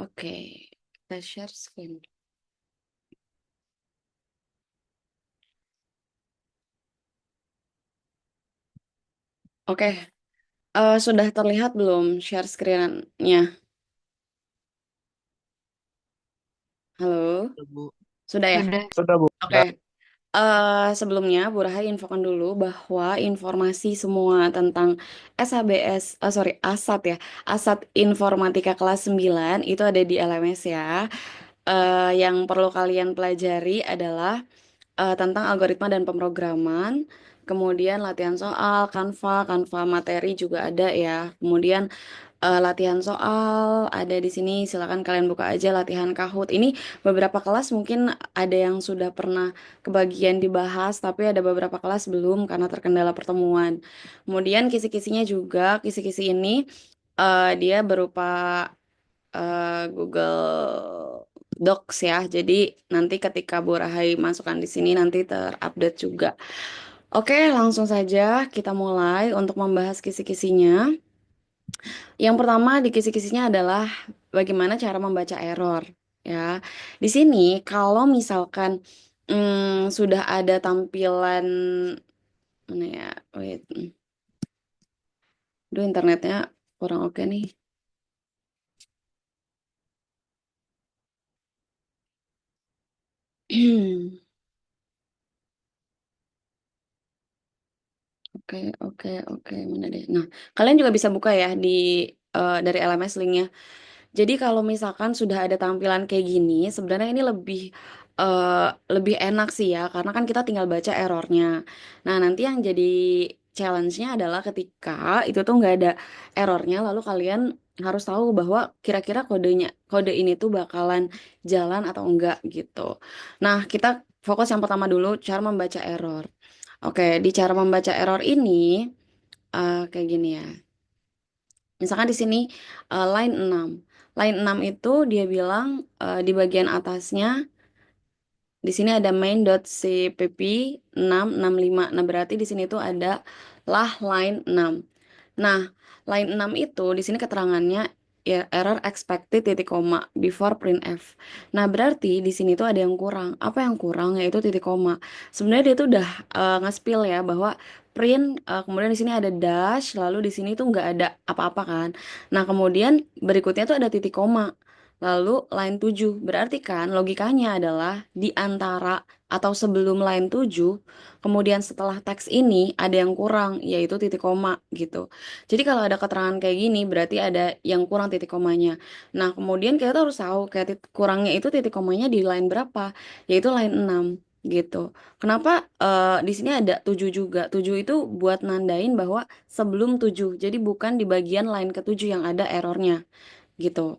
Oke, kita share screen. Oke, sudah terlihat belum share screen-nya? Halo, Udah, Bu. sudah ya? Sudah. Sudah, Bu. Oke, sebelumnya Bu Rahai infokan dulu bahwa informasi semua tentang SHBS, sorry, ASAT ya, ASAT Informatika kelas 9 itu ada di LMS ya. Yang perlu kalian pelajari adalah tentang algoritma dan pemrograman, kemudian latihan soal, Canva materi juga ada ya. Kemudian latihan soal ada di sini, silakan kalian buka aja latihan Kahoot. Ini beberapa kelas mungkin ada yang sudah pernah kebagian dibahas, tapi ada beberapa kelas belum karena terkendala pertemuan. Kemudian kisi-kisinya juga, kisi-kisi ini dia berupa Google Docs ya. Jadi nanti ketika Bu Rahai masukkan di sini nanti terupdate juga. Oke, langsung saja kita mulai untuk membahas kisi-kisinya. Yang pertama di kisi-kisinya adalah bagaimana cara membaca error ya. Di sini kalau misalkan sudah ada tampilan mana ya? Wait. Duh, internetnya kurang oke nih. Oke, oke, oke, mana deh. Nah, kalian juga bisa buka ya di dari LMS linknya. Jadi kalau misalkan sudah ada tampilan kayak gini, sebenarnya ini eh, lebih enak sih ya, karena kan kita tinggal baca errornya. Nah, nanti yang jadi challenge-nya adalah ketika itu tuh nggak ada errornya, lalu kalian harus tahu bahwa kira-kira kode ini tuh bakalan jalan atau enggak gitu. Nah, kita fokus yang pertama dulu, cara membaca error. Oke, di cara membaca error ini kayak gini ya. Misalkan di sini line 6. Line 6 itu dia bilang di bagian atasnya di sini ada main.cpp 665. Nah, berarti di sini tuh ada lah line 6. Nah, line 6 itu di sini keterangannya ya, error expected titik koma before printf. Nah, berarti di sini tuh ada yang kurang. Apa yang kurang? Yaitu titik koma. Sebenarnya dia tuh udah nge-spill ya bahwa print kemudian di sini ada dash, lalu di sini tuh nggak ada apa-apa kan. Nah, kemudian berikutnya tuh ada titik koma. Lalu line 7 berarti kan logikanya adalah di antara atau sebelum line 7 kemudian setelah teks ini ada yang kurang, yaitu titik koma gitu. Jadi kalau ada keterangan kayak gini, berarti ada yang kurang titik komanya. Nah, kemudian kita tuh harus tahu kayak kurangnya itu titik komanya di line berapa, yaitu line 6 gitu. Kenapa di sini ada 7 juga? 7 itu buat nandain bahwa sebelum 7. Jadi bukan di bagian line ke-7 yang ada errornya gitu.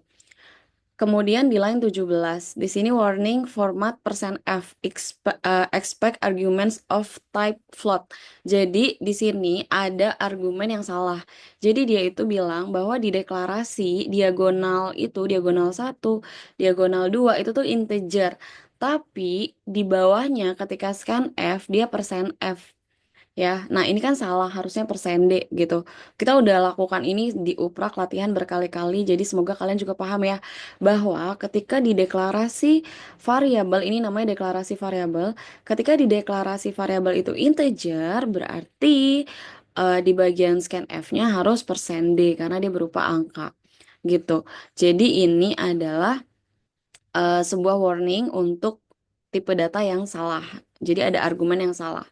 Kemudian di line 17, di sini warning format %f, expect arguments of type float. Jadi di sini ada argumen yang salah. Jadi dia itu bilang bahwa di deklarasi diagonal itu, diagonal 1, diagonal 2 itu tuh integer. Tapi di bawahnya ketika scan F, dia %f. Ya, nah ini kan salah, harusnya persende gitu. Kita udah lakukan ini di uprak latihan berkali-kali, jadi semoga kalian juga paham ya, bahwa ketika di deklarasi variabel, ini namanya deklarasi variabel, ketika di deklarasi variabel itu integer, berarti di bagian scanf-nya harus persende, karena dia berupa angka gitu. Jadi ini adalah sebuah warning untuk tipe data yang salah. Jadi ada argumen yang salah.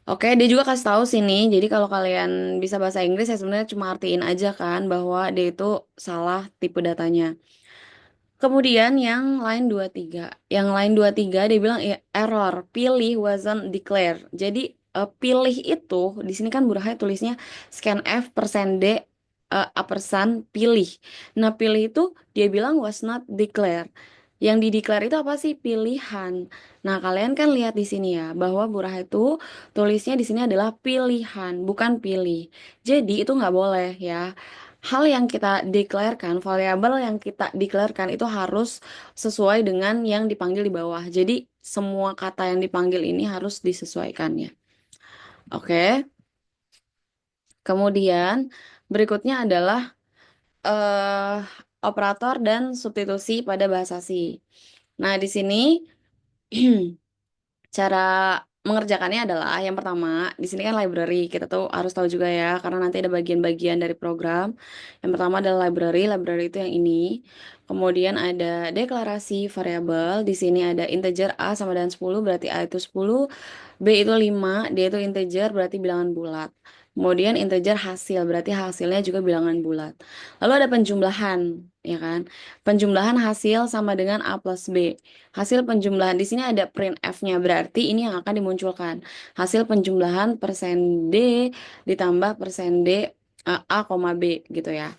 Oke, dia juga kasih tahu sini. Jadi kalau kalian bisa bahasa Inggris ya sebenarnya cuma artiin aja kan bahwa dia itu salah tipe datanya. Kemudian yang line 23. Yang line 23 dia bilang ya, error, pilih wasn't declared. Jadi pilih itu di sini kan Burahai tulisnya scanf %d ampersand pilih. Nah, pilih itu dia bilang was not declared. Yang dideklar itu apa sih? Pilihan. Nah, kalian kan lihat di sini ya, bahwa Burah itu tulisnya di sini adalah pilihan, bukan pilih. Jadi itu nggak boleh ya. Hal yang kita deklarkan, variabel yang kita deklarkan itu harus sesuai dengan yang dipanggil di bawah. Jadi semua kata yang dipanggil ini harus disesuaikan ya. Oke. Kemudian berikutnya adalah operator dan substitusi pada bahasa C. Nah, di sini cara mengerjakannya adalah yang pertama, di sini kan library, kita tuh harus tahu juga ya, karena nanti ada bagian-bagian dari program. Yang pertama adalah library, library itu yang ini. Kemudian ada deklarasi variabel, di sini ada integer A sama dengan 10, berarti A itu 10, B itu 5, D itu integer, berarti bilangan bulat. Kemudian integer hasil, berarti hasilnya juga bilangan bulat. Lalu ada penjumlahan, ya kan? Penjumlahan hasil sama dengan A plus B. Hasil penjumlahan di sini ada print F-nya, berarti ini yang akan dimunculkan. Hasil penjumlahan persen D ditambah persen D A, koma B gitu ya.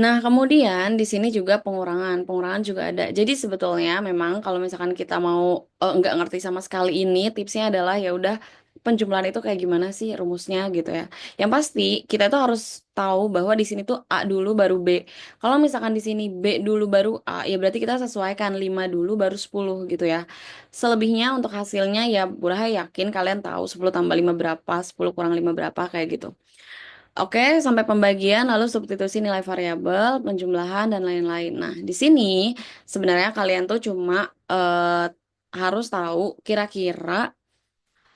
Nah, kemudian di sini juga pengurangan. Pengurangan juga ada. Jadi sebetulnya memang kalau misalkan kita mau nggak ngerti sama sekali ini, tipsnya adalah ya udah penjumlahan itu kayak gimana sih rumusnya gitu ya. Yang pasti kita tuh harus tahu bahwa di sini tuh A dulu baru B. Kalau misalkan di sini B dulu baru A, ya berarti kita sesuaikan 5 dulu baru 10 gitu ya. Selebihnya untuk hasilnya ya Burhan yakin kalian tahu 10 tambah 5 berapa, 10 kurang 5 berapa kayak gitu. Oke, sampai pembagian, lalu substitusi nilai variabel, penjumlahan, dan lain-lain. Nah, di sini sebenarnya kalian tuh cuma harus tahu kira-kira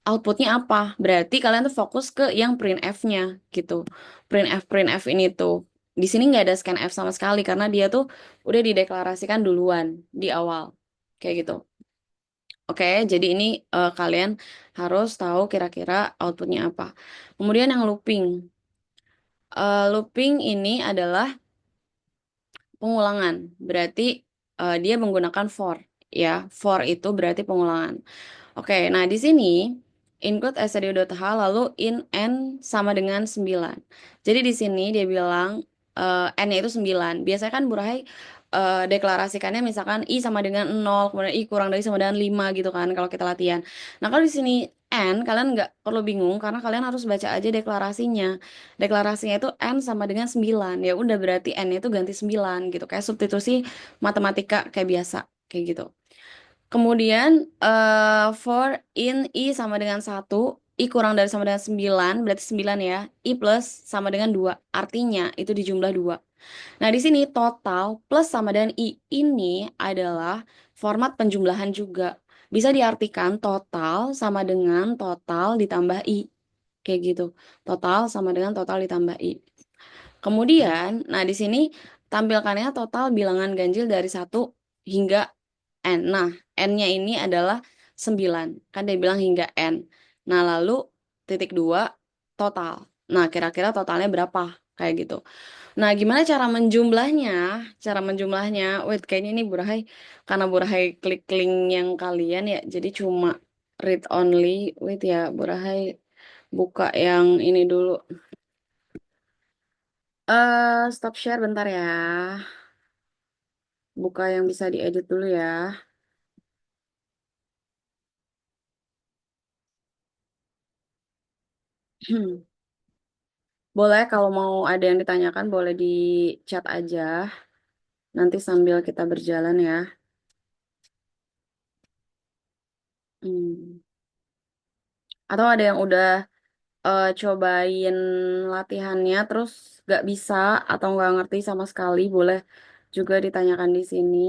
outputnya apa. Berarti kalian tuh fokus ke yang printf-nya gitu. Printf ini tuh. Di sini nggak ada scanf sama sekali karena dia tuh udah dideklarasikan duluan di awal. Kayak gitu. Oke, jadi ini kalian harus tahu kira-kira outputnya apa. Kemudian yang looping. Looping ini adalah pengulangan. Berarti dia menggunakan for. Ya, for itu berarti pengulangan. Oke, nah di sini include stdio.h lalu in n sama dengan 9. Jadi di sini dia bilang n-nya itu 9. Biasanya kan Burahai deklarasikannya misalkan i sama dengan 0, kemudian i kurang dari sama dengan 5 gitu kan kalau kita latihan. Nah, kalau di sini n kalian nggak perlu bingung karena kalian harus baca aja deklarasinya. Deklarasinya itu n sama dengan 9. Ya udah berarti n itu ganti 9 gitu. Kayak substitusi matematika kayak biasa kayak gitu. Kemudian for in i sama dengan 1, i kurang dari sama dengan 9, berarti 9 ya. I plus sama dengan 2, artinya itu dijumlah 2. Nah, di sini total plus sama dengan i ini adalah format penjumlahan juga. Bisa diartikan total sama dengan total ditambah i. Kayak gitu. Total sama dengan total ditambah i. Kemudian, nah di sini tampilkannya total bilangan ganjil dari 1 hingga N. Nah, N-nya ini adalah 9. Kan dia bilang hingga N. Nah, lalu titik 2 total. Nah, kira-kira totalnya berapa? Kayak gitu. Nah, gimana cara menjumlahnya? Cara menjumlahnya, wait, kayaknya ini Burahai, karena Burahai klik link yang kalian ya, jadi cuma read only. Wait ya, Burahai buka yang ini dulu. Stop share bentar ya. Buka yang bisa diedit dulu ya. Boleh kalau mau ada yang ditanyakan boleh di chat aja. Nanti sambil kita berjalan ya. Hmm. Atau ada yang udah cobain latihannya terus gak bisa atau nggak ngerti sama sekali, boleh juga ditanyakan di sini.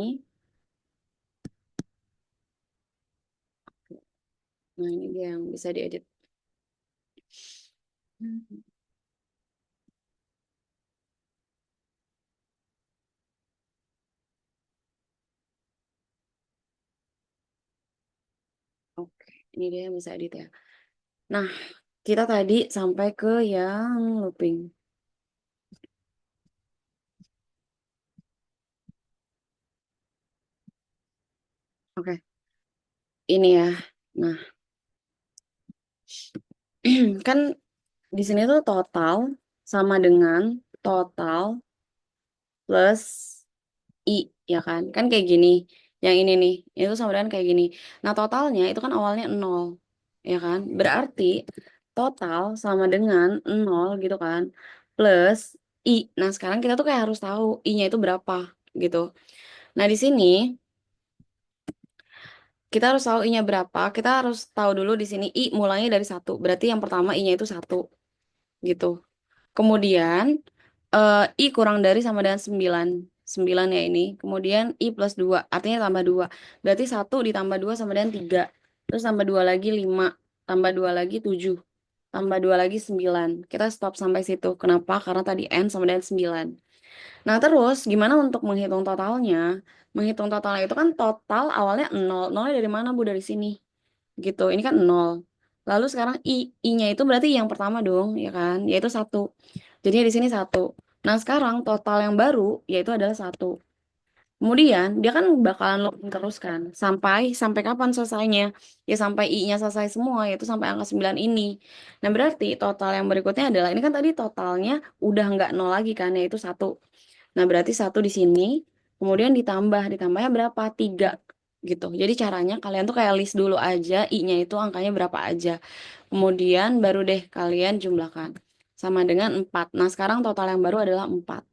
Nah, ini dia yang bisa diedit. Hmm. Oke, ini dia yang bisa edit ya. Nah, kita tadi sampai ke yang looping. Oke, ini ya. Nah, kan di sini tuh total sama dengan total plus I, ya kan? Kan kayak gini. Yang ini nih, itu sama dengan kayak gini. Nah, totalnya itu kan awalnya 0, ya kan? Berarti total sama dengan 0 gitu kan. Plus I. Nah, sekarang kita tuh kayak harus tahu I-nya itu berapa gitu. Nah, di sini kita harus tahu I-nya berapa. Kita harus tahu dulu di sini I mulainya dari 1. Berarti yang pertama I-nya itu 1 gitu. Kemudian I kurang dari sama dengan 9. 9 ya ini. Kemudian I plus 2, artinya tambah 2. Berarti 1 ditambah 2 sama dengan 3. Terus tambah 2 lagi 5. Tambah 2 lagi 7. Tambah 2 lagi 9. Kita stop sampai situ. Kenapa? Karena tadi N sama dengan 9. Nah, terus gimana untuk menghitung totalnya? Menghitung totalnya itu kan total awalnya 0. Nolnya dari mana, Bu? Dari sini. Gitu. Ini kan 0. Lalu sekarang I-nya itu berarti yang pertama dong, ya kan? Yaitu 1. Jadinya di sini 1. Nah, sekarang total yang baru yaitu adalah 1. Kemudian dia kan bakalan looping terus kan. Sampai kapan selesainya? Ya sampai I-nya selesai semua, yaitu sampai angka 9 ini. Nah, berarti total yang berikutnya adalah, ini kan tadi totalnya udah nggak 0 lagi kan, yaitu 1. Nah, berarti 1 di sini, kemudian ditambahnya berapa? 3 gitu. Jadi caranya kalian tuh kayak list dulu aja, I-nya itu angkanya berapa aja. Kemudian baru deh kalian jumlahkan. Sama dengan 4. Nah, sekarang total yang baru adalah 4.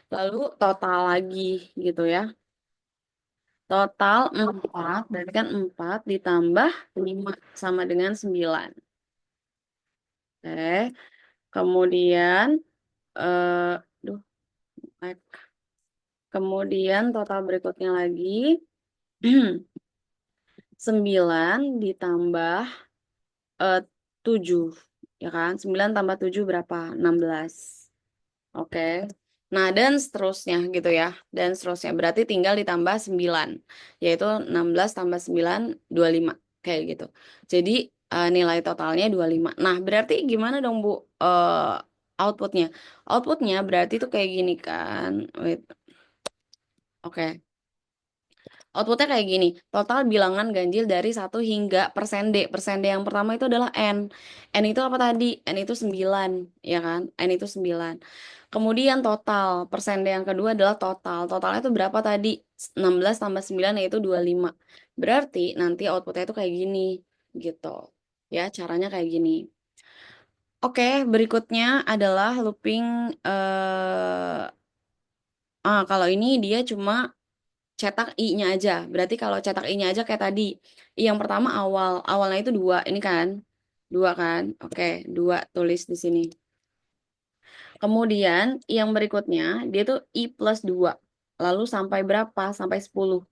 Lalu total lagi gitu ya. Total 4, berarti kan 4 ditambah 5 sama dengan 9. Oke, kemudian, duh, lag. Kemudian total berikutnya lagi, 9 ditambah 7, ya kan? 9 tambah 7 berapa? 16. Oke. Nah, dan seterusnya gitu ya. Dan seterusnya. Berarti tinggal ditambah 9. Yaitu 16 tambah 9, 25. Kayak gitu. Jadi nilai totalnya 25. Nah, berarti gimana dong, Bu? Outputnya. Outputnya berarti tuh kayak gini kan. Wait. Oke. Outputnya kayak gini, total bilangan ganjil dari 1 hingga persen D. Persen D yang pertama itu adalah N. N itu apa tadi? N itu 9, ya kan? N itu 9. Kemudian total, persen D yang kedua adalah total. Totalnya itu berapa tadi? 16 tambah 9 yaitu 25. Berarti nanti outputnya itu kayak gini, gitu. Ya, caranya kayak gini. Oke, berikutnya adalah looping, kalau ini dia cuma cetak I-nya aja. Berarti kalau cetak I-nya aja kayak tadi. I yang pertama awal. Awalnya itu 2. Ini kan. 2 kan. Oke. 2 tulis di sini. Kemudian yang berikutnya dia tuh I plus 2. Lalu sampai berapa? Sampai 10.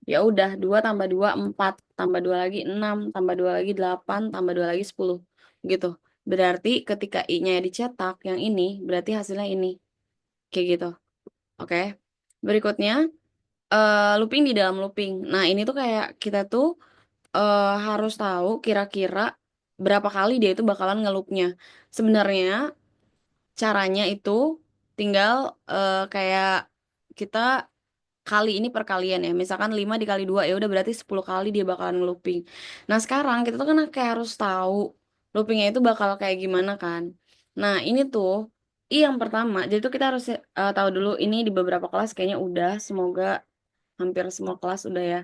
Ya udah 2 tambah 2 4. Tambah 2 lagi 6. Tambah 2 lagi 8. Tambah 2 lagi 10. Gitu. Berarti ketika I-nya dicetak yang ini. Berarti hasilnya ini. Kayak gitu. Oke. Berikutnya looping di dalam looping. Nah, ini tuh kayak kita tuh harus tahu kira-kira berapa kali dia itu bakalan ngeloopnya. Sebenarnya caranya itu tinggal kayak kita kali ini perkalian ya. Misalkan 5 dikali 2 ya udah berarti 10 kali dia bakalan ngelooping. Nah, sekarang kita tuh kan kayak harus tahu loopingnya itu bakal kayak gimana kan. Nah, ini tuh I yang pertama. Jadi tuh kita harus tahu dulu ini di beberapa kelas kayaknya udah, semoga hampir semua kelas udah ya.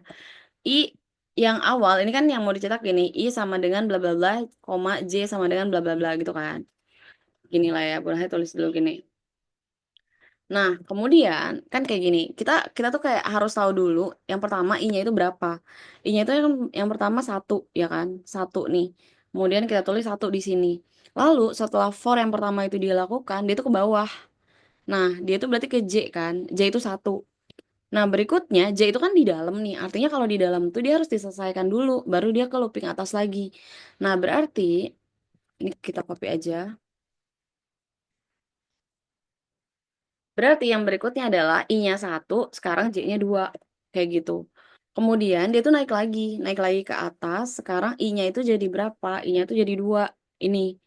I yang awal ini kan yang mau dicetak gini, I sama dengan bla bla bla, koma J sama dengan bla bla bla gitu kan. Gini lah ya, boleh tulis dulu gini. Nah, kemudian kan kayak gini, kita kita tuh kayak harus tahu dulu yang pertama I-nya itu berapa. I-nya itu yang pertama 1 ya kan, 1 nih. Kemudian kita tulis 1 di sini. Lalu setelah for yang pertama itu dia lakukan, dia tuh ke bawah. Nah, dia tuh berarti ke J kan, J itu 1. Nah, berikutnya J itu kan di dalam nih. Artinya kalau di dalam tuh dia harus diselesaikan dulu, baru dia ke looping atas lagi. Nah, berarti ini kita copy aja. Berarti yang berikutnya adalah I-nya 1, sekarang J-nya 2. Kayak gitu. Kemudian dia tuh naik lagi ke atas. Sekarang I-nya itu jadi berapa? I-nya itu jadi 2. Ini,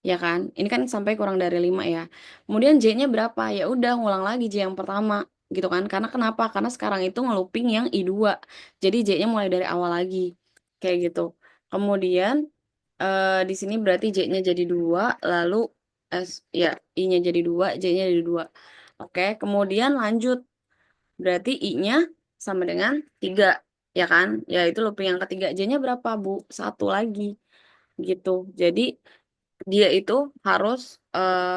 ya kan? Ini kan sampai kurang dari 5 ya. Kemudian J-nya berapa? Ya udah ngulang lagi J yang pertama, gitu kan? Karena kenapa? Karena sekarang itu ngelooping yang I2. Jadi J-nya mulai dari awal lagi. Kayak gitu. Kemudian di sini berarti J-nya jadi 2, lalu ya I-nya jadi 2, J-nya jadi 2. Oke, kemudian lanjut. Berarti I-nya sama dengan 3, ya kan? Ya itu looping yang ketiga. J-nya berapa, Bu? 1 lagi. Gitu. Jadi dia itu harus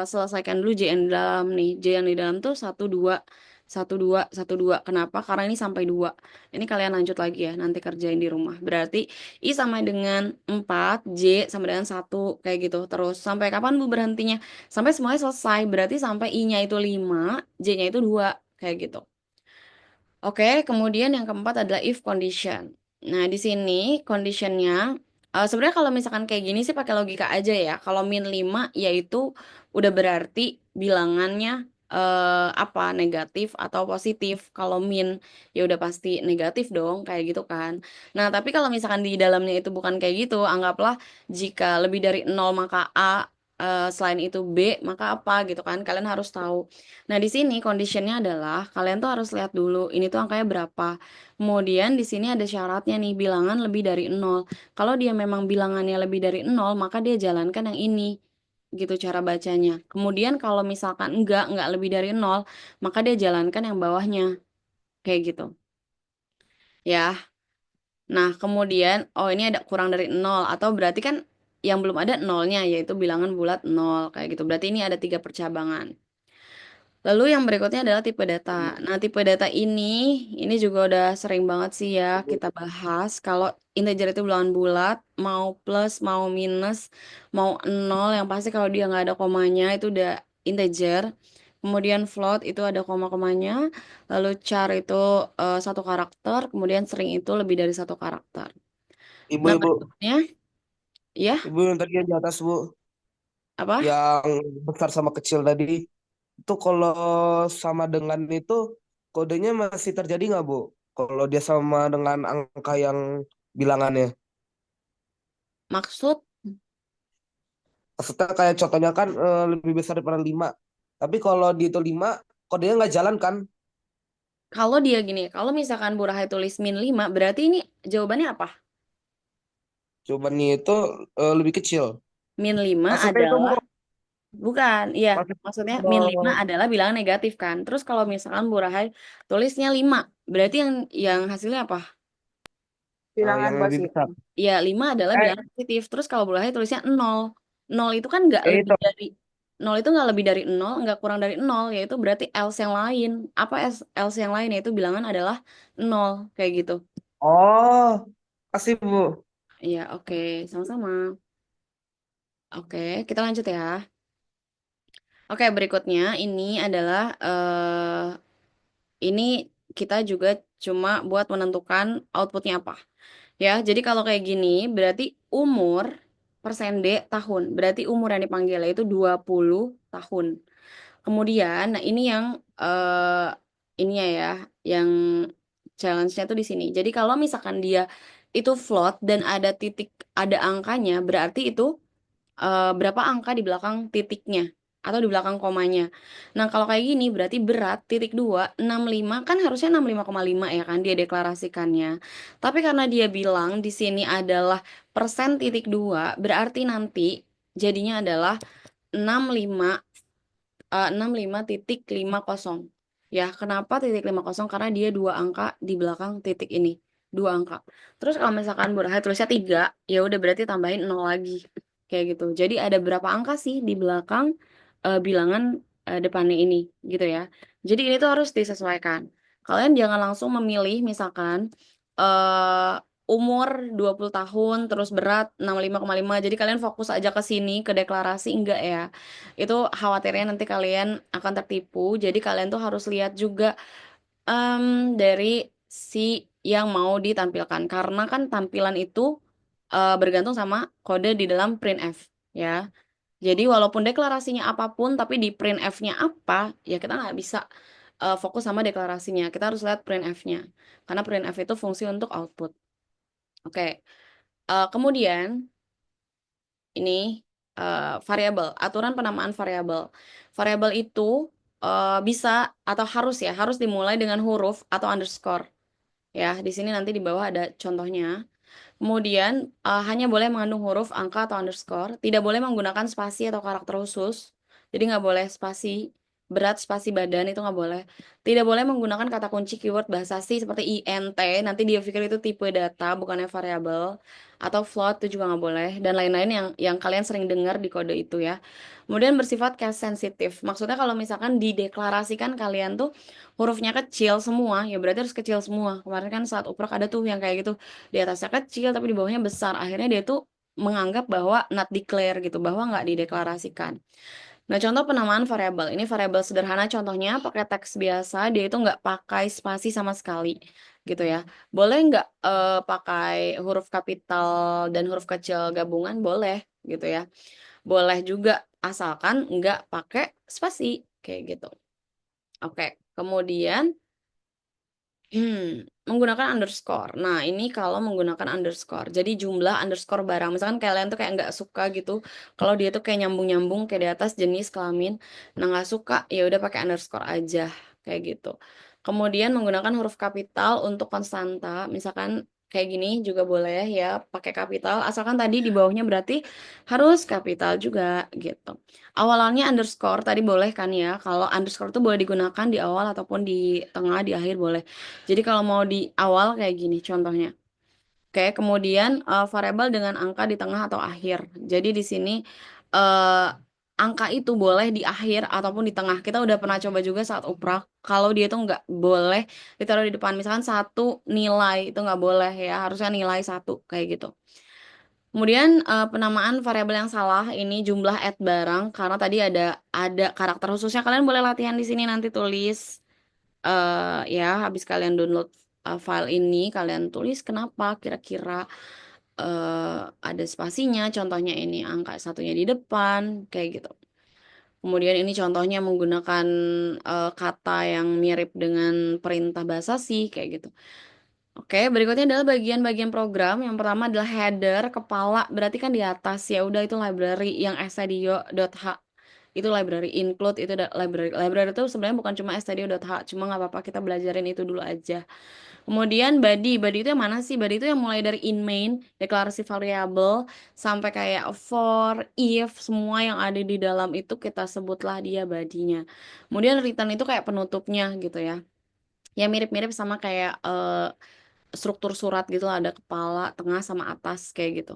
selesaikan dulu J yang di dalam nih. J yang di dalam tuh 1 2 1 2 1 2. Kenapa? Karena ini sampai 2. Ini kalian lanjut lagi ya, nanti kerjain di rumah. Berarti I sama dengan 4, J sama dengan 1 kayak gitu. Terus sampai kapan Bu berhentinya? Sampai semuanya selesai. Berarti sampai I-nya itu 5, J-nya itu 2 kayak gitu. Oke, kemudian yang keempat adalah if condition. Nah, di sini conditionnya, sebenarnya kalau misalkan kayak gini sih pakai logika aja ya. Kalau min 5 yaitu udah berarti bilangannya apa, negatif atau positif. Kalau min ya udah pasti negatif dong, kayak gitu kan. Nah, tapi kalau misalkan di dalamnya itu bukan kayak gitu, anggaplah jika lebih dari nol maka A, selain itu B, maka apa gitu kan. Kalian harus tahu. Nah, di sini conditionnya adalah kalian tuh harus lihat dulu ini tuh angkanya berapa. Kemudian di sini ada syaratnya nih, bilangan lebih dari nol. Kalau dia memang bilangannya lebih dari nol, maka dia jalankan yang ini. Gitu cara bacanya. Kemudian kalau misalkan enggak lebih dari nol, maka dia jalankan yang bawahnya. Kayak gitu. Ya. Nah, kemudian oh ini ada kurang dari nol atau berarti kan yang belum ada nolnya yaitu bilangan bulat nol kayak gitu. Berarti ini ada tiga percabangan. Lalu yang berikutnya adalah tipe data. Nah, tipe data ini juga udah sering banget sih ya kita bahas. Kalau integer itu bilangan bulat, mau plus, mau minus, mau nol, yang pasti kalau dia nggak ada komanya itu udah integer. Kemudian float itu ada koma-komanya. Lalu char itu satu karakter. Kemudian string itu lebih dari satu karakter. Nah, Ibu-ibu, berikutnya, ya, ibu yang tadi yang di atas bu, apa? yang besar sama kecil tadi, itu kalau sama dengan itu kodenya masih terjadi nggak bu? Kalau dia sama dengan angka yang bilangannya, Maksud maksudnya kayak contohnya kan lebih besar daripada 5. Tapi kalau di itu 5, kodenya nggak jalan kan? kalau dia gini, kalau misalkan Bu Rahai tulis min 5 berarti ini jawabannya apa? Jawabannya itu lebih kecil. Min 5 Maksudnya itu adalah, bukan bukan, iya, maksud, maksudnya min 5 adalah bilangan negatif kan. Terus kalau misalkan Bu Rahai tulisnya 5 berarti yang hasilnya apa? yang Bilangan lebih besar. positif. Iya, 5 adalah Eh, bilangan positif. Terus kalau Bu Rahai tulisnya nol, nol itu kan nggak lebih itu. dari, nol itu nggak lebih dari nol, nggak kurang dari nol, yaitu berarti else yang lain. Apa else yang lain? Yaitu bilangan adalah nol, kayak gitu. Oh, kasih Bu. Iya, oke, sama-sama. Oke, kita lanjut ya. Oke, berikutnya ini adalah ini kita juga cuma buat menentukan outputnya apa. Ya, jadi kalau kayak gini berarti umur persen D tahun. Berarti umur yang dipanggil itu 20 tahun. Kemudian, nah ini yang ininya ya, yang challenge-nya tuh di sini. Jadi kalau misalkan dia itu float dan ada titik, ada angkanya, berarti itu berapa angka di belakang titiknya atau di belakang komanya. Nah, kalau kayak gini berarti berat titik 2 65 kan harusnya 65,5 ya kan dia deklarasikannya. Tapi karena dia bilang di sini adalah persen titik 2 berarti nanti jadinya adalah 65 65,50. Ya, kenapa titik 50? Karena dia dua angka di belakang titik ini. Dua angka. Terus kalau misalkan Burhan tulisnya 3 ya udah berarti tambahin 0 lagi. Kayak gitu. Jadi ada berapa angka sih di belakang bilangan depannya ini gitu ya. Jadi ini tuh harus disesuaikan. Kalian jangan langsung memilih misalkan eh umur 20 tahun terus berat 65,5. Jadi kalian fokus aja ke sini ke deklarasi enggak ya. Itu khawatirnya nanti kalian akan tertipu. Jadi kalian tuh harus lihat juga dari si yang mau ditampilkan. Karena kan tampilan itu bergantung sama kode di dalam printf ya. Jadi walaupun deklarasinya apapun, tapi di printf-nya apa, ya kita nggak bisa fokus sama deklarasinya. Kita harus lihat printf-nya. Karena printf itu fungsi untuk output. Oke. Kemudian ini variabel, aturan penamaan variabel. Variabel itu bisa atau harus ya, harus dimulai dengan huruf atau underscore. Ya, di sini nanti di bawah ada contohnya. Kemudian hanya boleh mengandung huruf, angka atau underscore. Tidak boleh menggunakan spasi atau karakter khusus. Jadi nggak boleh spasi berat, spasi badan itu nggak boleh. Tidak boleh menggunakan kata kunci keyword bahasa asing seperti int. Nanti dia pikir itu tipe data, bukannya variabel. Atau float itu juga nggak boleh. Dan lain-lain yang kalian sering dengar di kode itu ya. Kemudian bersifat case sensitif. Maksudnya kalau misalkan dideklarasikan kalian tuh hurufnya kecil semua, ya berarti harus kecil semua. Kemarin kan saat uprek ada tuh yang kayak gitu di atasnya kecil tapi di bawahnya besar. Akhirnya dia tuh menganggap bahwa not declare gitu, bahwa nggak dideklarasikan. Nah, contoh penamaan variabel. Ini variabel sederhana, contohnya pakai teks biasa, dia itu nggak pakai spasi sama sekali, gitu ya. Boleh nggak pakai huruf kapital dan huruf kecil gabungan? Boleh, gitu ya. Boleh juga, asalkan nggak pakai spasi, kayak gitu. Oke, kemudian menggunakan underscore. Nah, ini kalau menggunakan underscore. Jadi jumlah underscore barang. Misalkan kalian tuh kayak nggak suka gitu. Kalau dia tuh kayak nyambung-nyambung kayak di atas jenis kelamin. Nah, nggak suka, ya udah pakai underscore aja. Kayak gitu. Kemudian menggunakan huruf kapital untuk konstanta. Misalkan kayak gini juga boleh ya, pakai kapital. Asalkan tadi di bawahnya berarti harus kapital juga gitu. Awalannya underscore tadi boleh kan ya. Kalau underscore tuh boleh digunakan di awal ataupun di tengah, di akhir boleh. Jadi kalau mau di awal kayak gini contohnya. Oke, kemudian variabel dengan angka di tengah atau akhir. Jadi di sini eh, angka itu boleh di akhir ataupun di tengah. Kita udah pernah coba juga saat uprak. Kalau dia itu nggak boleh ditaruh di depan. Misalkan satu nilai itu nggak boleh ya. Harusnya nilai satu kayak gitu. Kemudian penamaan variabel yang salah ini jumlah add barang karena tadi ada karakter khususnya. Kalian boleh latihan di sini nanti tulis ya habis kalian download file ini kalian tulis kenapa kira-kira ada spasinya, contohnya ini angka satunya di depan kayak gitu. Kemudian ini contohnya menggunakan kata yang mirip dengan perintah bahasa sih kayak gitu. Oke, berikutnya adalah bagian-bagian program. Yang pertama adalah header, kepala, berarti kan di atas ya udah itu library yang studio.h itu library include itu library. Library itu sebenarnya bukan cuma studio.h, cuma nggak apa-apa kita belajarin itu dulu aja. Kemudian body itu yang mana sih? Body itu yang mulai dari in main, deklarasi variabel, sampai kayak for, if, semua yang ada di dalam itu kita sebutlah dia bodinya. Kemudian return itu kayak penutupnya gitu ya. Ya mirip-mirip sama kayak struktur surat gitu lah, ada kepala, tengah, sama atas kayak gitu.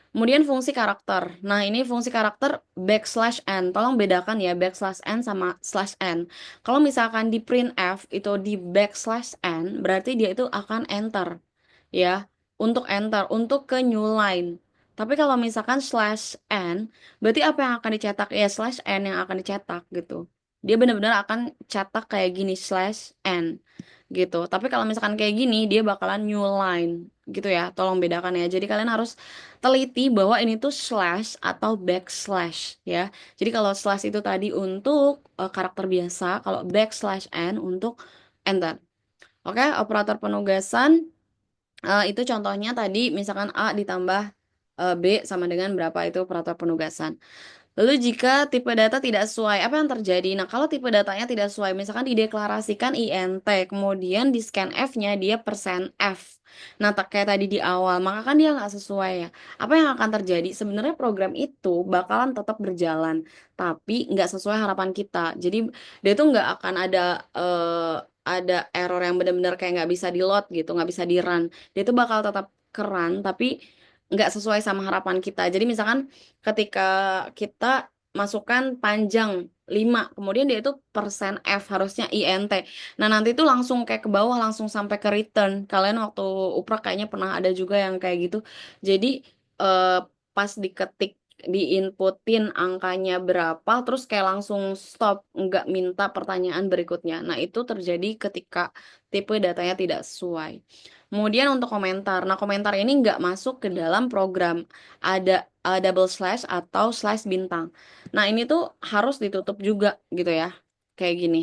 Kemudian fungsi karakter. Nah, ini fungsi karakter backslash n. Tolong bedakan ya backslash n sama slash n. Kalau misalkan di printf itu di backslash n, berarti dia itu akan enter ya, untuk enter, untuk ke new line. Tapi kalau misalkan slash n, berarti apa yang akan dicetak? Ya slash n yang akan dicetak gitu. Dia benar-benar akan cetak kayak gini slash n gitu. Tapi kalau misalkan kayak gini, dia bakalan new line gitu ya. Tolong bedakan ya. Jadi kalian harus teliti bahwa ini tuh slash atau backslash ya. Jadi kalau slash itu tadi untuk karakter biasa, kalau backslash n untuk enter. Oke, operator penugasan itu contohnya tadi misalkan A ditambah B sama dengan berapa itu operator penugasan. Lalu jika tipe data tidak sesuai, apa yang terjadi? Nah, kalau tipe datanya tidak sesuai, misalkan dideklarasikan INT, kemudian di scan F-nya dia persen %F. Nah, kayak tadi di awal, maka kan dia nggak sesuai ya. Apa yang akan terjadi? Sebenarnya program itu bakalan tetap berjalan, tapi nggak sesuai harapan kita. Jadi dia tuh nggak akan ada error yang benar-benar kayak nggak bisa di-load gitu, nggak bisa di-run. Dia tuh bakal tetap keran, tapi nggak sesuai sama harapan kita. Jadi misalkan ketika kita masukkan panjang 5 kemudian dia itu persen %F harusnya INT. Nah, nanti itu langsung kayak ke bawah langsung sampai ke return. Kalian waktu uprak kayaknya pernah ada juga yang kayak gitu. Jadi eh, pas diketik diinputin angkanya berapa terus kayak langsung stop nggak minta pertanyaan berikutnya. Nah, itu terjadi ketika tipe datanya tidak sesuai. Kemudian untuk komentar. Nah, komentar ini nggak masuk ke dalam program. Ada double slash atau slash bintang. Nah, ini tuh harus ditutup juga gitu ya. Kayak gini.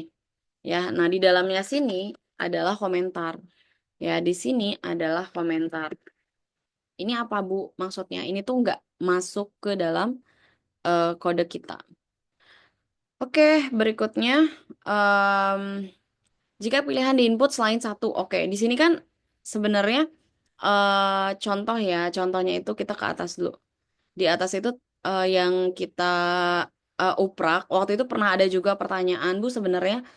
Ya, nah di dalamnya sini adalah komentar. Ya, di sini adalah komentar. Ini apa, Bu? Maksudnya ini tuh nggak masuk ke dalam kode kita. Oke, berikutnya. em, Jika pilihan di input selain satu, oke. Di sini kan sebenarnya contoh ya, contohnya itu kita ke atas dulu. Di atas itu yang kita uprak, waktu itu pernah ada juga pertanyaan, Bu, sebenarnya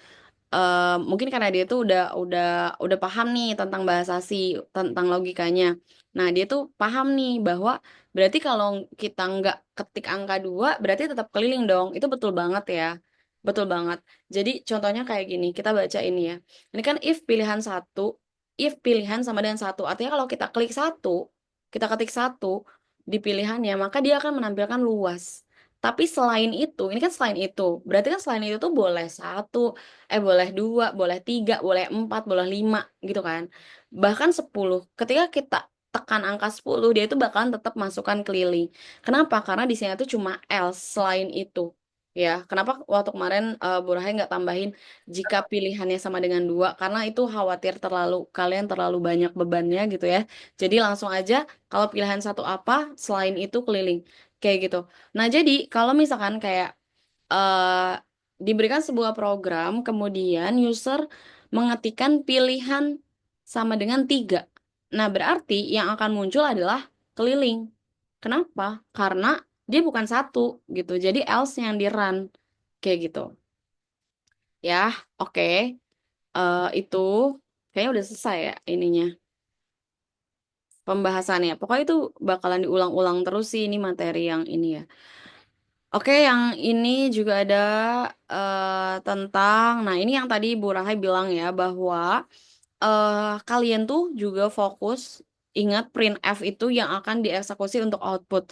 mungkin karena dia tuh udah paham nih tentang bahasa C, tentang logikanya. Nah, dia tuh paham nih bahwa berarti kalau kita nggak ketik angka 2 berarti tetap keliling dong. Itu betul banget ya. Betul banget. Jadi contohnya kayak gini, kita baca ini ya. Ini kan if pilihan satu, if pilihan sama dengan satu. Artinya kalau kita klik satu, kita ketik satu di pilihannya, maka dia akan menampilkan luas. Tapi selain itu, ini kan selain itu, berarti kan selain itu tuh boleh satu, boleh dua, boleh tiga, boleh empat, boleh lima, gitu kan. Bahkan 10. Ketika kita tekan angka 10, dia itu bakalan tetap masukkan keliling. Kenapa? Karena di sini tuh cuma else selain itu. Ya, kenapa waktu kemarin Bu Rahai nggak tambahin jika pilihannya sama dengan dua? Karena itu khawatir kalian terlalu banyak bebannya gitu ya. Jadi langsung aja kalau pilihan satu apa, selain itu keliling. Kayak gitu. Nah, jadi kalau misalkan kayak eh diberikan sebuah program, kemudian user mengetikkan pilihan sama dengan tiga. Nah, berarti yang akan muncul adalah keliling. Kenapa? Karena dia bukan satu gitu. Jadi else yang di run. Kayak gitu. Ya, oke. Itu kayaknya udah selesai ya ininya. Pembahasannya. Pokoknya itu bakalan diulang-ulang terus sih ini materi yang ini ya. Oke, yang ini juga ada tentang, nah ini yang tadi Bu Rahai bilang ya bahwa kalian tuh juga fokus ingat printf itu yang akan dieksekusi untuk output.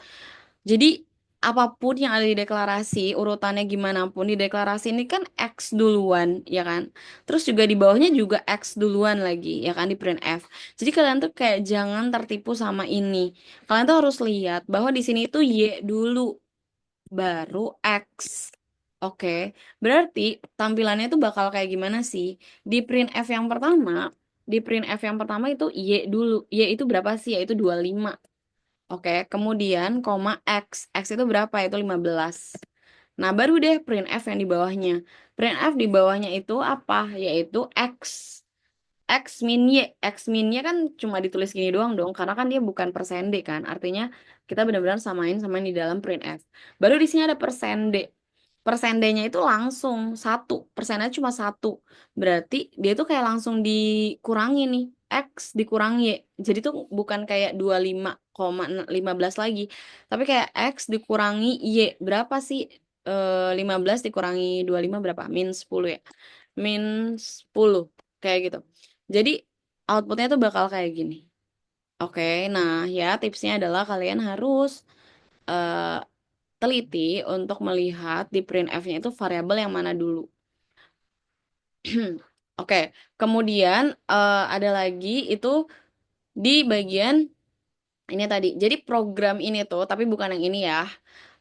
Jadi apapun yang ada di deklarasi, urutannya gimana pun di deklarasi ini kan X duluan, ya kan? Terus juga di bawahnya juga X duluan lagi, ya kan di printf. Jadi kalian tuh kayak jangan tertipu sama ini. Kalian tuh harus lihat bahwa di sini itu Y dulu baru X. Oke, berarti tampilannya itu bakal kayak gimana sih? Di print F yang pertama, di print F yang pertama itu Y dulu. Y itu berapa sih? Yaitu 25. Oke, kemudian koma X. X itu berapa? Itu 15. Nah, baru deh print F yang di bawahnya. Print F di bawahnya itu apa? Yaitu X. X min Y. X min Y kan cuma ditulis gini doang dong, karena kan dia bukan persen D kan. Artinya kita benar-benar samain sama yang di dalam printf. Baru di sini ada persen D. Persen D-nya itu langsung satu. Persennya cuma satu. Berarti dia tuh kayak langsung dikurangi nih. X dikurangi Y. Jadi tuh bukan kayak 25,15 lagi. Tapi kayak X dikurangi Y. Berapa sih? 15 dikurangi 25 berapa? Min 10 ya. Min 10. Kayak gitu. Jadi outputnya tuh bakal kayak gini. Oke, nah ya tipsnya adalah kalian harus eh, teliti untuk melihat di printf-nya itu variabel yang mana dulu. Oke, kemudian ada lagi itu di bagian ini tadi. Jadi program ini tuh, tapi bukan yang ini ya.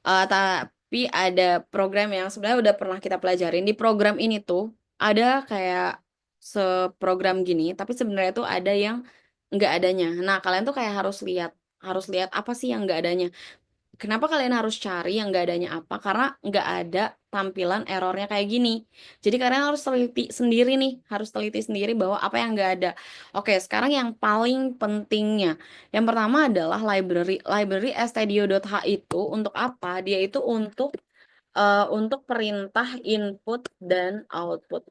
Tapi ada program yang sebenarnya udah pernah kita pelajarin. Di program ini tuh ada kayak seprogram gini, tapi sebenarnya tuh ada yang nggak adanya. Nah, kalian tuh kayak harus lihat apa sih yang nggak adanya. Kenapa kalian harus cari yang nggak adanya apa? Karena nggak ada tampilan errornya kayak gini. Jadi kalian harus teliti sendiri nih, harus teliti sendiri bahwa apa yang nggak ada. Oke, sekarang yang paling pentingnya. Yang pertama adalah library. Library stdio.h itu untuk apa? Dia itu untuk perintah input dan output.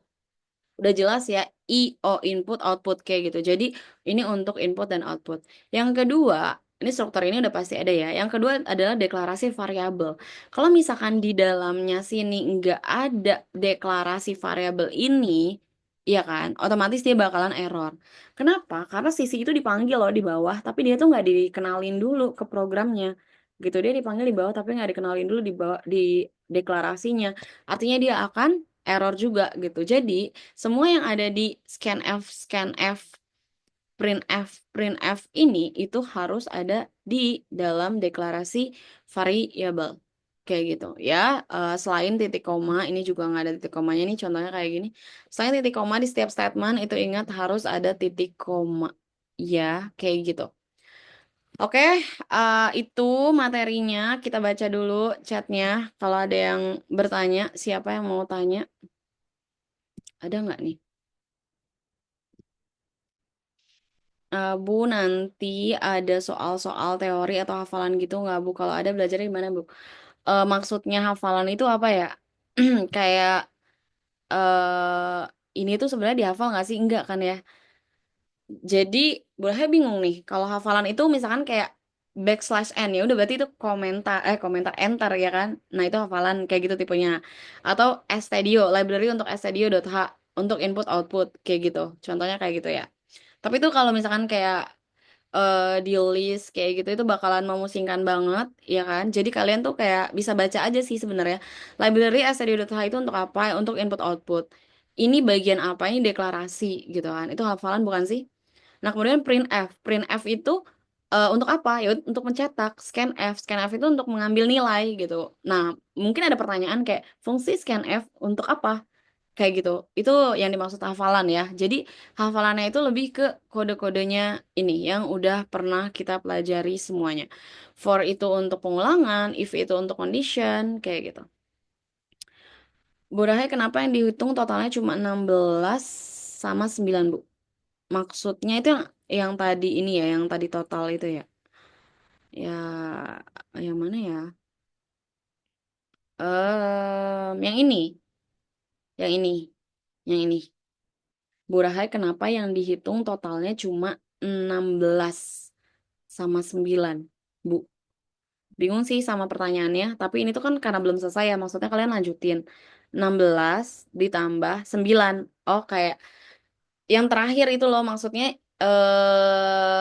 Udah jelas ya, IO input output kayak gitu. Jadi ini untuk input dan output. Yang kedua, ini struktur ini udah pasti ada ya. Yang kedua adalah deklarasi variabel. Kalau misalkan di dalamnya sini nggak ada deklarasi variabel ini, ya kan, otomatis dia bakalan error. Kenapa? Karena sisi itu dipanggil loh di bawah, tapi dia tuh nggak dikenalin dulu ke programnya. Gitu, dia dipanggil di bawah tapi nggak dikenalin dulu di bawah di deklarasinya. Artinya dia akan error juga gitu. Jadi semua yang ada di scanf, printf ini itu harus ada di dalam deklarasi variabel. Kayak gitu ya. Selain titik koma, ini juga nggak ada titik komanya. Ini contohnya kayak gini. Selain titik koma di setiap statement itu ingat harus ada titik koma. Ya, kayak gitu. Oke, itu materinya. Kita baca dulu chatnya. Kalau ada yang bertanya, siapa yang mau tanya? Ada nggak nih? Bu, nanti ada soal-soal teori atau hafalan gitu nggak, Bu? Kalau ada belajarnya gimana, Bu? Maksudnya hafalan itu apa ya? Kayak ini tuh sebenarnya dihafal nggak sih? Enggak kan ya? Jadi, boleh bingung nih. Kalau hafalan itu misalkan kayak backslash n ya udah berarti itu komentar enter ya kan? Nah, itu hafalan kayak gitu tipenya. Atau studio, library untuk studio.h untuk input output kayak gitu. Contohnya kayak gitu ya. Tapi itu kalau misalkan kayak di list kayak gitu itu bakalan memusingkan banget, ya kan? Jadi kalian tuh kayak bisa baca aja sih sebenarnya. Library stdio.h itu untuk apa? Untuk input output. Ini bagian apa? Ini deklarasi gitu kan. Itu hafalan bukan sih? Nah, kemudian printf. Printf itu untuk apa? Ya untuk mencetak. Scanf. Scanf itu untuk mengambil nilai gitu. Nah, mungkin ada pertanyaan kayak fungsi scanf untuk apa? Kayak gitu. Itu yang dimaksud hafalan ya. Jadi hafalannya itu lebih ke kode-kodenya ini yang udah pernah kita pelajari semuanya. For itu untuk pengulangan, if itu untuk condition, kayak gitu. Bu Rahai, kenapa yang dihitung totalnya cuma 16 sama 9 Bu? Maksudnya itu yang tadi ini ya, yang tadi total itu ya. Ya, yang mana ya? Yang ini, yang ini, yang ini. Bu Rahai, kenapa yang dihitung totalnya cuma 16 sama 9 Bu? Bingung sih sama pertanyaannya, tapi ini tuh kan karena belum selesai ya, maksudnya kalian lanjutin. 16 ditambah 9. Oh, kayak yang terakhir itu loh maksudnya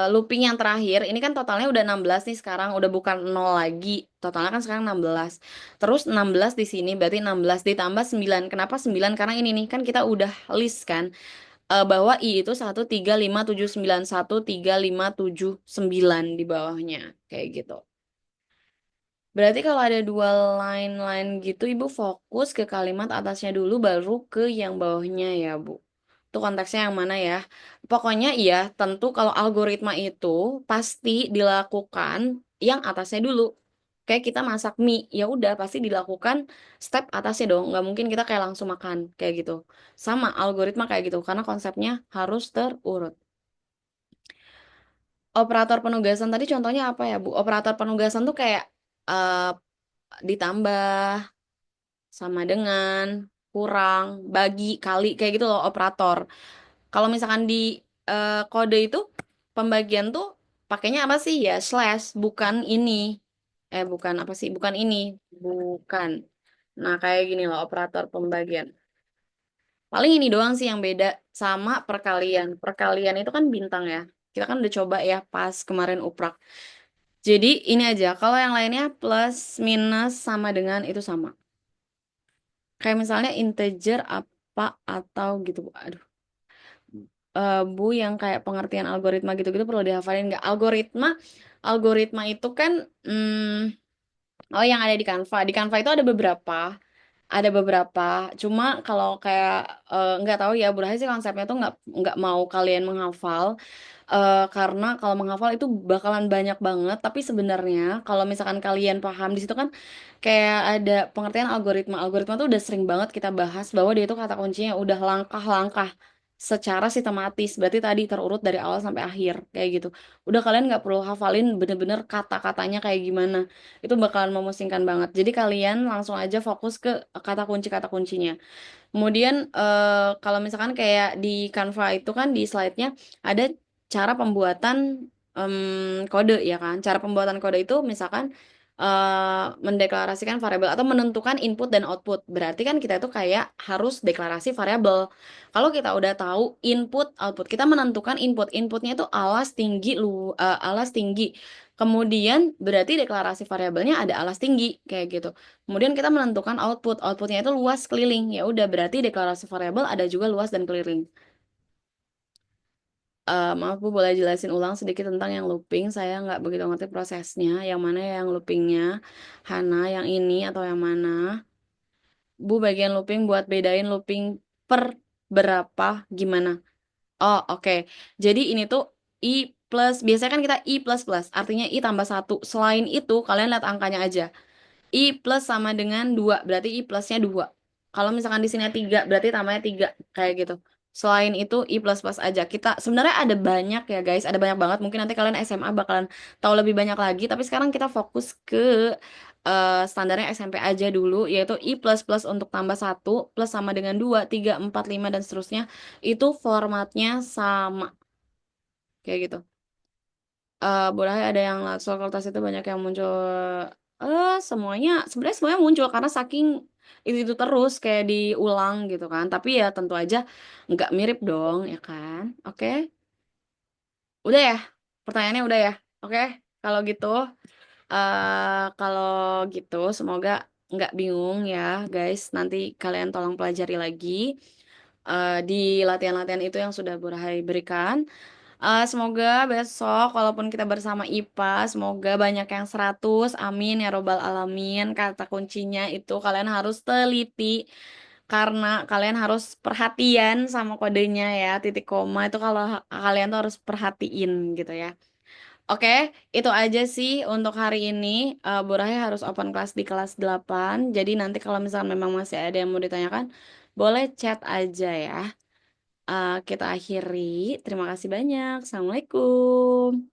looping yang terakhir ini kan totalnya udah 16 nih sekarang udah bukan 0 lagi. Totalnya kan sekarang 16. Terus 16 di sini berarti 16 ditambah 9. Kenapa 9? Karena ini nih kan kita udah list kan bahwa I itu 135713579 di bawahnya kayak gitu. Berarti kalau ada dua line-line gitu, Ibu fokus ke kalimat atasnya dulu, baru ke yang bawahnya ya, Bu. Itu konteksnya yang mana ya? Pokoknya iya, tentu kalau algoritma itu pasti dilakukan yang atasnya dulu. Kayak kita masak mie, ya udah pasti dilakukan step atasnya dong. Nggak mungkin kita kayak langsung makan, kayak gitu. Sama algoritma kayak gitu, karena konsepnya harus terurut. Operator penugasan tadi contohnya apa ya, Bu? Operator penugasan tuh kayak eh, ditambah, sama dengan, kurang, bagi, kali, kayak gitu loh operator. Kalau misalkan di kode itu pembagian tuh pakainya apa sih ya? Slash, bukan ini. Bukan apa sih? Bukan ini. Bukan. Nah, kayak gini loh operator pembagian. Paling ini doang sih yang beda sama perkalian. Perkalian itu kan bintang ya. Kita kan udah coba ya pas kemarin uprak. Jadi ini aja. Kalau yang lainnya plus, minus, sama dengan itu sama. Kayak misalnya integer apa atau gitu. Aduh. Bu yang kayak pengertian algoritma gitu-gitu perlu dihafalin nggak? Algoritma itu kan, oh yang ada di Canva. Di Canva itu ada beberapa. Cuma kalau kayak nggak tahu ya, Bu Rahai sih konsepnya tuh nggak mau kalian menghafal. Karena kalau menghafal itu bakalan banyak banget. Tapi sebenarnya kalau misalkan kalian paham di situ kan kayak ada pengertian algoritma. Algoritma tuh udah sering banget kita bahas bahwa dia itu kata kuncinya udah langkah-langkah secara sistematis. Berarti tadi terurut dari awal sampai akhir kayak gitu. Udah kalian nggak perlu hafalin bener-bener kata-katanya kayak gimana. Itu bakalan memusingkan banget. Jadi kalian langsung aja fokus ke kata kuncinya. Kemudian kalau misalkan kayak di Canva itu kan di slide-nya ada cara pembuatan kode ya kan. Cara pembuatan kode itu misalkan mendeklarasikan variabel atau menentukan input dan output. Berarti kan kita itu kayak harus deklarasi variabel. Kalau kita udah tahu input output, kita menentukan input. Inputnya itu alas tinggi alas tinggi. Kemudian berarti deklarasi variabelnya ada alas tinggi kayak gitu. Kemudian kita menentukan output. Outputnya itu luas keliling. Ya udah berarti deklarasi variabel ada juga luas dan keliling. Maaf Bu, boleh jelasin ulang sedikit tentang yang looping. Saya nggak begitu ngerti prosesnya. Yang mana yang loopingnya? Hana, yang ini atau yang mana? Bu, bagian looping buat bedain looping per berapa gimana? Oh, oke. Jadi ini tuh I plus, biasanya kan kita I plus plus, artinya I tambah satu. Selain itu, kalian lihat angkanya aja. I plus sama dengan 2 berarti I plusnya 2. Kalau misalkan di sini 3 berarti tambahnya 3 kayak gitu. Selain itu I plus plus aja. Kita sebenarnya ada banyak ya guys, ada banyak banget. Mungkin nanti kalian SMA bakalan tahu lebih banyak lagi, tapi sekarang kita fokus ke standarnya SMP aja dulu, yaitu I plus plus untuk tambah satu plus sama dengan 2 3 4 5 dan seterusnya. Itu formatnya sama kayak gitu. Boleh ada yang soal kertas itu banyak yang muncul. Semuanya sebenarnya semuanya muncul karena saking itu terus kayak diulang gitu kan. Tapi ya tentu aja nggak mirip dong ya kan. Oke, udah ya. Pertanyaannya udah ya? Oke, kalau gitu, kalau gitu semoga nggak bingung ya, guys. Nanti kalian tolong pelajari lagi di latihan-latihan itu yang sudah Burahai berikan. Semoga besok, walaupun kita bersama IPA, semoga banyak yang 100, amin ya robbal alamin. Kata kuncinya itu kalian harus teliti, karena kalian harus perhatian sama kodenya ya, titik koma itu kalau kalian tuh harus perhatiin gitu ya. Oke, itu aja sih untuk hari ini. Bu Rahya harus open kelas di kelas 8. Jadi nanti kalau misalnya memang masih ada yang mau ditanyakan, boleh chat aja ya. Kita akhiri. Terima kasih banyak. Assalamualaikum.